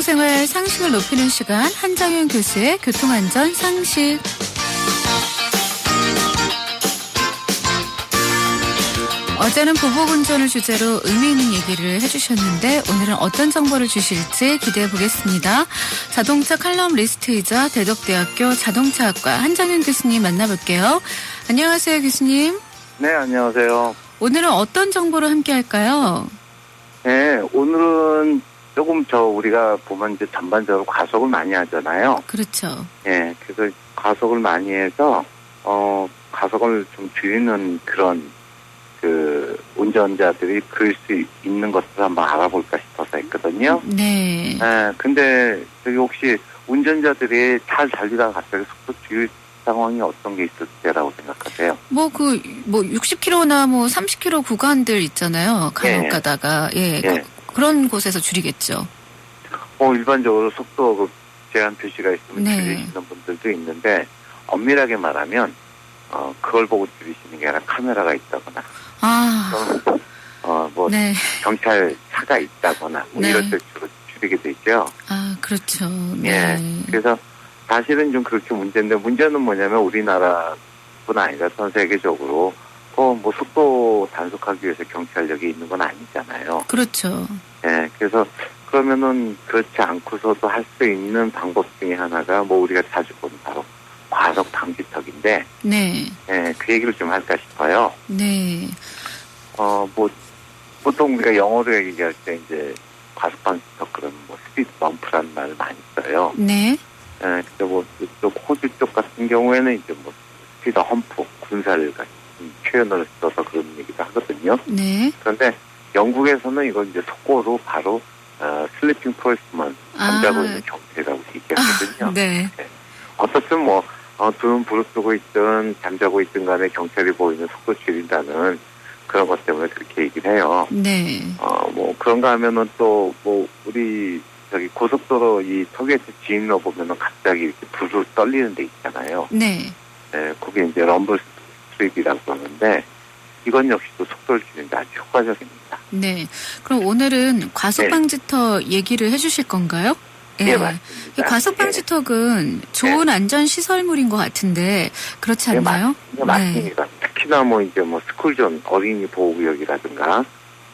교통생활 상식을 높이는 시간 한정윤 교수의 교통안전 상식. 어제는 보복운전을 주제로 의미 있는 얘기를 해주셨는데 오늘은 어떤 정보를 주실지 기대해 보겠습니다. 자동차 칼럼 리스트이자 대덕대학교 자동차학과 한정윤 교수님 만나볼게요. 안녕하세요, 교수님. 네, 안녕하세요. 오늘은 어떤 정보를 함께 할까요? 네, 오늘은 조금 우리가 보면 이제 전반적으로 과속을 많이 하잖아요. 그렇죠. 네, 그래서 과속을 많이 해서, 과속을 좀 줄이는 그런, 운전자들이 그럴 수 있는 것을 한번 알아볼까 싶어서 했거든요. 네. 네, 근데 저기 혹시 운전자들이 잘 달리다가 갑자기 속도 줄일 상황이 어떤 게 있을 때라고 생각하세요? 60km나 30km 구간들 있잖아요. 간혹 예. 가다가. 예. 예. 그런 곳에서 줄이겠죠. 일반적으로 속도 제한 표시가 있으면 네. 줄이시는 분들도 있는데, 엄밀하게 말하면, 그걸 보고 줄이시는 게 아니라 카메라가 있다거나, 네. 경찰 차가 있다거나, 네. 이럴 때 주로 줄이게 되죠. 그렇죠. 네. 예. 그래서 사실은 좀 그렇게 문제인데, 문제는 뭐냐면 우리나라뿐 아니라 전 세계적으로, 속도 단속하기 위해서 경찰력이 있는 건 아니잖아요. 그렇죠. 예. 그래서 그러면은 그렇지 않고서도 할 수 있는 방법 중에 하나가 우리가 자주 보는 바로 과속 방지턱인데, 네. 예, 그 얘기를 좀 할까 싶어요. 네. 보통 우리가 영어로 얘기할 때 이제 과속 방지턱 그러면 스피드 범프라는 말을 많이 써요. 네. 예, 근데 이쪽 호주 쪽 같은 경우에는 이제 스피드 험프, 군사를 같은 표현을 써서 그런 얘기도 하거든요. 네. 그런데 영국에서는 이걸 이제 속고로 바로 슬리핑 폴스먼, 잠자고 있는 경찰이라고 얘기하거든요. 네. 어떻든 두 눈 부릅뜨고 있든 잠자고 있든 간에 경찰이 보이는 속도 줄인다는 그런 것 때문에 그렇게 얘기를 해요. 네. 그런가 하면은 또 우리 고속도로 이 터게이트 지인로 보면은 갑자기 이렇게 불을 떨리는 데 있잖아요. 네. 네, 그게 이제 럼블 스트립이라고 하는데 이건 역시도 속도를 줄이는데 아주 효과적입니다. 네. 그럼 오늘은 과속방지턱 얘기를 해주실 건가요? 네, 맞습니다. 이 과속방지턱은 좋은 안전시설물인 것 같은데 그렇지 않나요? 네, 맞습니다. 특히나 스쿨존, 어린이 보호구역이라든가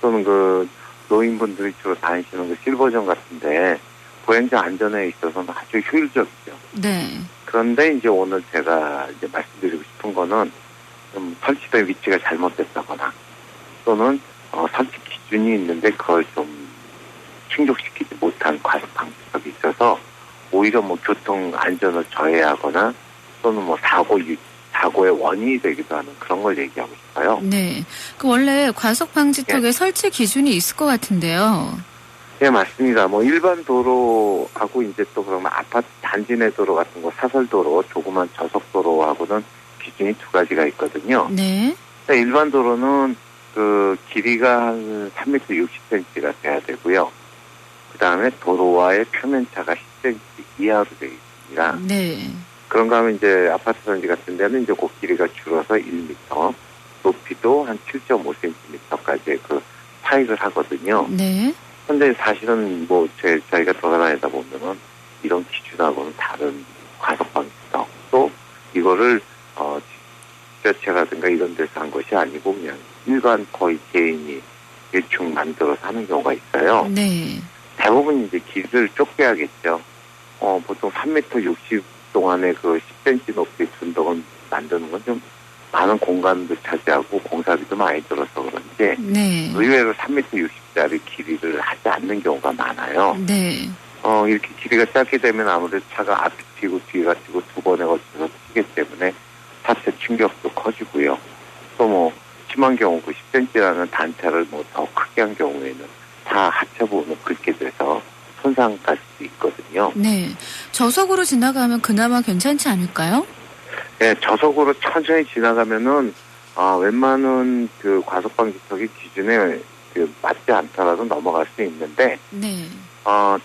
또는 노인분들이 주로 다니시는 실버존 같은데 보행자 안전에 있어서는 아주 효율적이죠. 네. 그런데 이제 오늘 제가 이제 말씀드리고 싶은 거는 좀 설치된 위치가 잘못됐다거나 또는 설치 기준이 있는데 그걸 좀 충족시키지 못한 과속 방지턱이 있어서 오히려 교통 안전을 저해하거나 또는 사고의 원인이 되기도 하는 그런 걸 얘기하고 싶어요. 네. 원래 과속 방지턱에 설치 기준이 있을 것 같은데요. 네, 맞습니다. 일반 도로하고 이제 또 그러면 아파트 단지 내 도로 같은 거 사설도로, 조그만 저속도로하고는 기준이 두 가지가 있거든요. 네. 일반 도로는 길이가 한 3m 60cm가 돼야 되고요. 그 다음에 도로와의 표면차가 10cm 이하로 되어 있습니다. 네. 그런가 하면 이제 아파트 단지 같은 데는 이제 그 길이가 줄어서 1m, 높이도 한 7.5cm까지 차익을 하거든요. 네. 근데 사실은 저희가 돌아다니다 보면은 이런 기준하고는 다른 과속 방지턱 또 이거를 지자체라든가 이런 데서 한 것이 아니고 그냥 일반 거의 개인이 대충 만들어서 하는 경우가 있어요. 네. 대부분 이제 길을 좁게 하겠죠. 보통 3m 60 동안에 10cm 높이 둔덕을 만드는 건 좀 많은 공간도 차지하고 공사비도 많이 들어서 그런지 네. 의외로 3m 60짜리 길이를 하지 않는 경우가 많아요. 네. 이렇게 길이가 짧게 되면 아무래도 차가 앞이 튀고 뒤가 튀고 두 번에 걸쳐서 튀기 때문에 차체 충격도 커지고요. 또 심한 경우 10cm라는 단차를 더 크게 한 경우에는 차 하체 부분을 긁게 돼서 손상 갈 수도 있거든요. 네. 저속으로 지나가면 그나마 괜찮지 않을까요? 네, 저속으로 천천히 지나가면은 웬만한 과속방지턱이 기준에 맞지 않더라도 넘어갈 수 있는데, 네.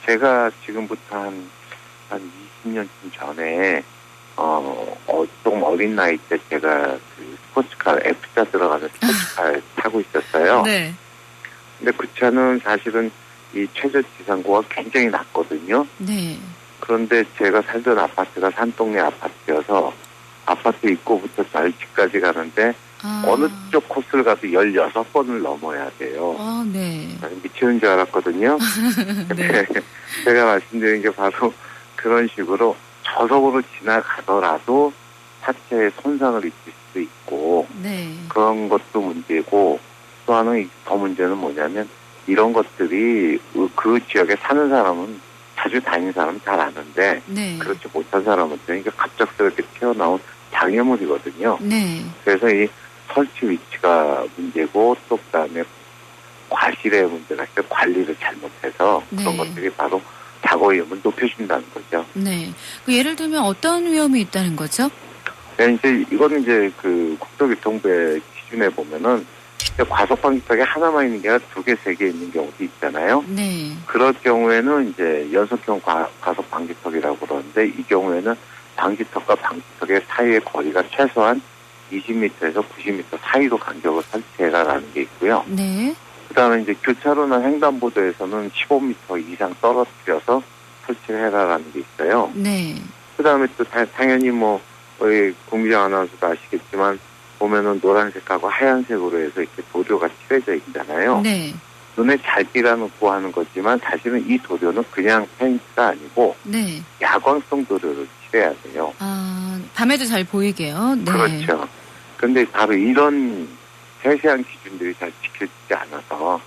제가 지금부터 한 20년쯤 전에 조금 어린 나이 때 제가 스포츠카 F자 들어가는 스포츠카를 타고 있었어요. 네. 근데 그 차는 사실은 이 최저지상고가 굉장히 낮거든요. 네. 그런데 제가 살던 아파트가 산동네 아파트여서 아파트 입구부터 저희 집까지 가는데 어느 쪽 코스를 가도 16번을 넘어야 돼요. 네. 미치는 줄 알았거든요. 네. 제가 말씀드린 게 바로 그런 식으로 저속으로 지나가더라도 하체에 손상을 입힐 수도 있고 네. 그런 것도 문제고 또 하나는 더 문제는 뭐냐면 이런 것들이 그 지역에 사는 사람은 자주 다니는 사람은 잘 아는데 네. 그렇지 못한 사람한테는 이게 갑작스럽게 튀어나온 장애물이거든요. 네. 그래서 이 설치 위치가 문제고 또 그다음에 과실의 문제가 있어요. 관리를 잘못해서 그런 네. 것들이 바로 사고 위험을 높여준다는 거죠. 네. 그 예를 들면 어떤 위험이 있다는 거죠? 네, 이제 이거는 이제 그 국토교통부의 기준에 보면은 과속 방지턱이 하나만 있는 게 아니라 2개, 3개 있는 경우도 있잖아요. 네. 그럴 경우에는 이제 연속형 과속 방지턱이라고 그러는데 이 경우에는 방지턱과 방지턱의 사이의 거리가 최소한 20m에서 90m 사이로 간격을 설치해라라는 게 있고요. 네. 그다음에 이제 교차로나 횡단보도에서는 15m 이상 떨어뜨려서 설치를 해라라는 게 있어요. 네. 그다음에 또 당연히 뭐 우리 공기장 아나운서도 아시겠지만 보면은 노란색하고 하얀색으로 해서 이렇게 도료가 칠해져 있잖아요. 네. 눈에 잘 띄라놓고 하는 거지만 사실은 이 도료는 그냥 페인트가 아니고 네. 야광성 도료를 칠해야 돼요. 밤에도 잘 보이게요. 네. 그렇죠. 근데 바로 이런 세세한 기준들이 잘 지켜지지 않아서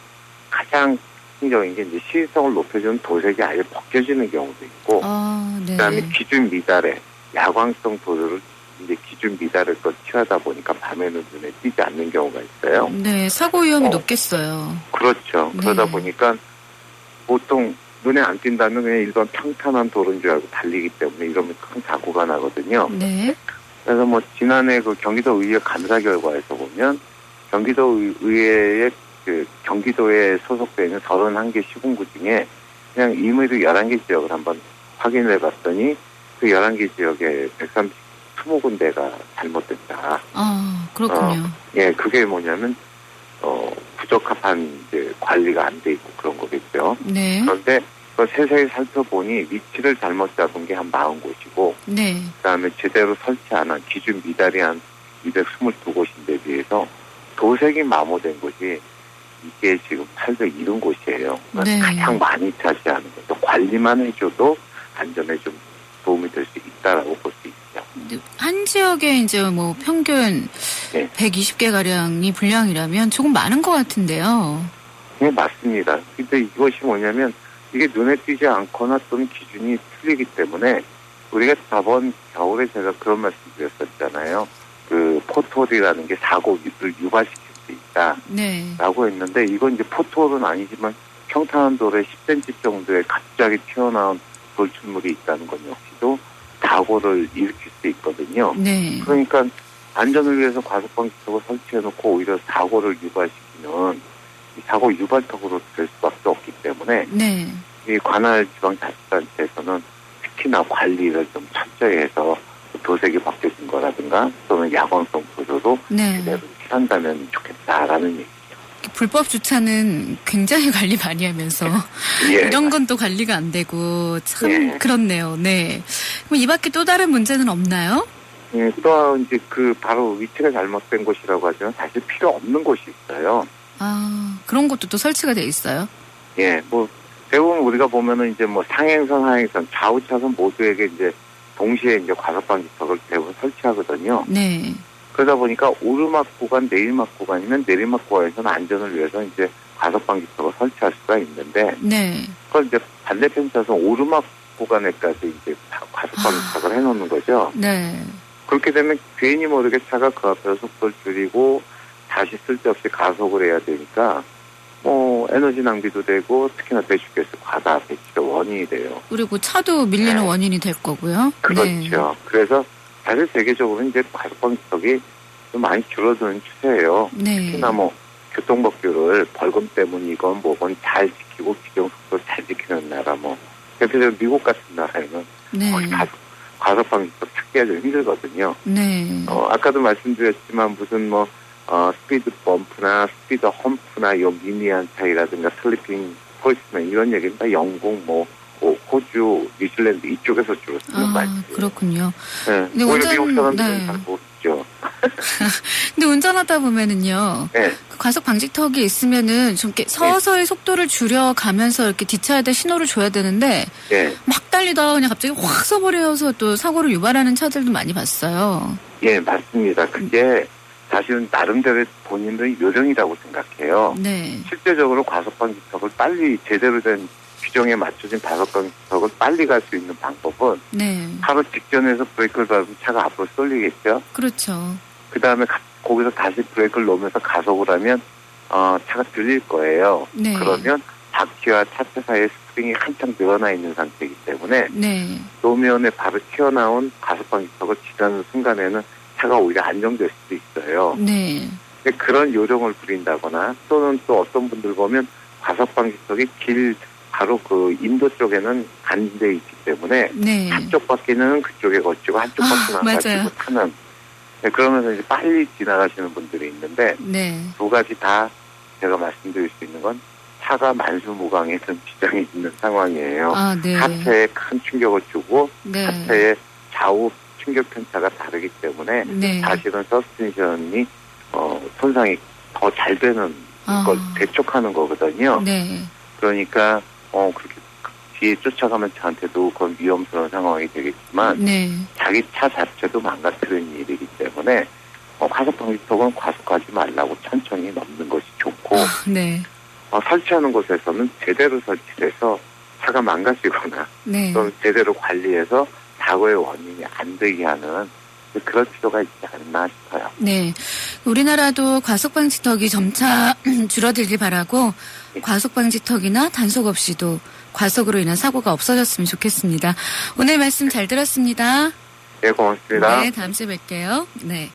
가장 핵심적인 게 이제 시인성을 높여주는 도색이 아예 벗겨지는 경우도 있고, 네. 그다음에 기준 미달에 야광성 도료를 이제 기준 미달을 또 칠하다 보니까 밤에는 눈에 띄지 않는 경우가 있어요. 네, 사고 위험이 높겠어요. 그렇죠. 네. 그러다 보니까 보통 눈에 안 띈다면 그냥 일반 평탄한 도로인 줄 알고 달리기 때문에 이러면 큰 사고가 나거든요. 네. 그래서 뭐 지난해 그 경기도의회 감사 결과에서 보면 경기도의회의 그 경기도에 소속되어 있는 31개 시군구 중에 그냥 임의로 11개 지역을 한번 확인해 봤더니 그 11개 지역에 120군데가 잘못됐다. 그렇군요. 예, 그게 뭐냐면 부적합한 이제 관리가 안 돼 있고 그런 거겠죠. 네. 그런데 그걸 세세히 살펴보니 위치를 잘못 잡은 게 한 40곳이고 네. 그다음에 제대로 설치 안 한 기준 미달이 한 222곳인데 비해서 도색이 마모된 곳이 이게 지금 870곳이에요. 네. 가장 많이 차지하는 거죠. 관리만 해줘도 안전에 좀 도움이 될 수 있다라고 볼 수 있죠. 한 지역에 이제 뭐 평균 네. 120개 가량이 불량이라면 조금 많은 것 같은데요. 네, 맞습니다. 근데 이것이 뭐냐면 이게 눈에 띄지 않거나 또는 기준이 틀리기 때문에 우리가 저번 겨울에 제가 그런 말씀 드렸었잖아요. 그 포톨이라는 게 사고를 유발시킬 수 있다. 네. 라고 했는데 이건 이제 포톨은 아니지만 평탄한 돌에 10cm 정도의 갑자기 튀어나온 돌출물이 있다는 건 역시도 사고를 일으킬 수 있거든요. 네. 그러니까 안전을 위해서 과속방지턱을 설치해놓고 오히려 사고를 유발시키는 이 사고 유발턱으로 될 수밖에 없기 때문에 네. 이 관할 지방자치단체에서는 특히나 관리를 좀 철저히 해서 도색이 바뀌어진 거라든가 또는 야광성 도료로 네. 제대로 칠한다면 좋겠다라는 얘기죠. 불법 주차는 굉장히 관리 많이 하면서 예. 이런 건 또 관리가 안 되고 참 예. 그렇네요. 네. 그럼 이 밖에 또 다른 문제는 없나요? 예, 또 이제 그 바로 위치가 잘못된 곳이라고 하지만 사실 필요 없는 곳이 있어요. 그런 것도 또 설치가 돼 있어요? 예, 뭐 대부분 우리가 보면은 이제 뭐 상행선, 하행선, 좌우차선 모두에게 이제 동시에 이제 과속방지턱을 대부분 설치하거든요. 네. 그러다 보니까 오르막 구간, 내리막 구간이면 내리막 구간에서는 안전을 위해서 이제 과속방지턱을 설치할 수가 있는데, 네. 그걸 이제 반대편 차선 오르막 구간에까지 이제 과속방지턱을 해놓는 거죠. 네. 그렇게 되면 괜히 모르게 차가 그 앞에서 속도를 줄이고 다시 쓸데없이 가속을 해야 되니까 뭐 에너지 낭비도 되고 특히나 배출가스 과다 배출의 원인이 돼요. 그리고 차도 밀리는 네. 원인이 될 거고요. 그렇죠. 네. 그래서 사실 세계적으로 이제 과속방지턱이 좀 많이 줄어드는 추세예요. 네. 특히나 뭐 교통법규를 벌금 때문이건 뭐건 잘 지키고 규정 속도를 잘 지키는 나라 뭐 대표적으로 미국 같은 나라에는 네. 거의 과속방지턱 찾기가 좀 힘들거든요. 네. 아까도 말씀드렸지만 무슨 스피드 범프나 스피드 험프나 요 미미한 차이라든가 슬리핑 붙어 있으면 이런 얘기입니다. 영국, 호주, 뉴질랜드 이쪽에서 주로 쓰는 말이에요. 그렇군요. 네. 근데 오히려 미국 사람들은 네. 잘 모르죠. 근데 운전하다 보면은요. 네. 그 과속 방지턱이 있으면은 좀 이렇게 서서히 속도를 줄여가면서 이렇게 뒷차에다 신호를 줘야 되는데 예. 막 달리다가 그냥 갑자기 확 서버려서 또 사고를 유발하는 차들도 많이 봤어요. 예, 맞습니다. 그게 사실은 나름대로 본인의 요령이라고 생각해요. 네. 실제적으로 과속방지턱을 빨리 제대로 된 규정에 맞춰진 과속방지턱을 빨리 갈 수 있는 방법은 네. 바로 직전에서 브레이크를 밟으면 차가 앞으로 쏠리겠죠. 그렇죠. 그 다음에 거기서 다시 브레이크를 놓으면서 가속을 하면 차가 들릴 거예요. 네. 그러면 바퀴와 차체 사이에 스프링이 한창 늘어나 있는 상태이기 때문에 네. 노면에 바로 튀어나온 가속방지턱을 지나는 순간에는 차가 오히려 안정될 수도 있어요. 네. 근데 그런 요령을 부린다거나 또는 또 어떤 분들 보면 가속방지턱이 바로 그 인도 쪽에는 간돼 있기 때문에 네. 한쪽 바퀴는 그쪽에 거치고 한쪽 바퀴는 안 맞아요. 가지고 타는. 네, 그러면서 이제 빨리 지나가시는 분들이 있는데 네. 두 가지 다 제가 말씀드릴 수 있는 건 차가 만수무강에 좀 지장이 있는 상황이에요. 네. 하체에 큰 충격을 주고 네. 하체의 좌우 충격 편차가 다르기 때문에 네. 사실은 서스펜션이 손상이 더 잘 되는 걸 대촉하는 거거든요. 네. 그러니까 그렇게 뒤에 쫓아가면 저한테도 그건 위험스러운 상황이 되겠지만 네. 자기 차 자체도 망가뜨리는 일이기 때문에 과속방지턱은 과속하지 말라고 천천히 넘는 것이 좋고 네. 설치하는 곳에서는 제대로 설치해서 차가 망가지거나 네. 또는 제대로 관리해서 사고의 원인이 안 되게 하는 그럴 필요가 있지 않나 싶어요. 네. 우리나라도 과속방지턱이 점차 줄어들길 바라고 과속방지턱이나 단속 없이도 과속으로 인한 사고가 없어졌으면 좋겠습니다. 오늘 말씀 잘 들었습니다. 네, 고맙습니다. 네, 다음 주에 뵐게요. 네.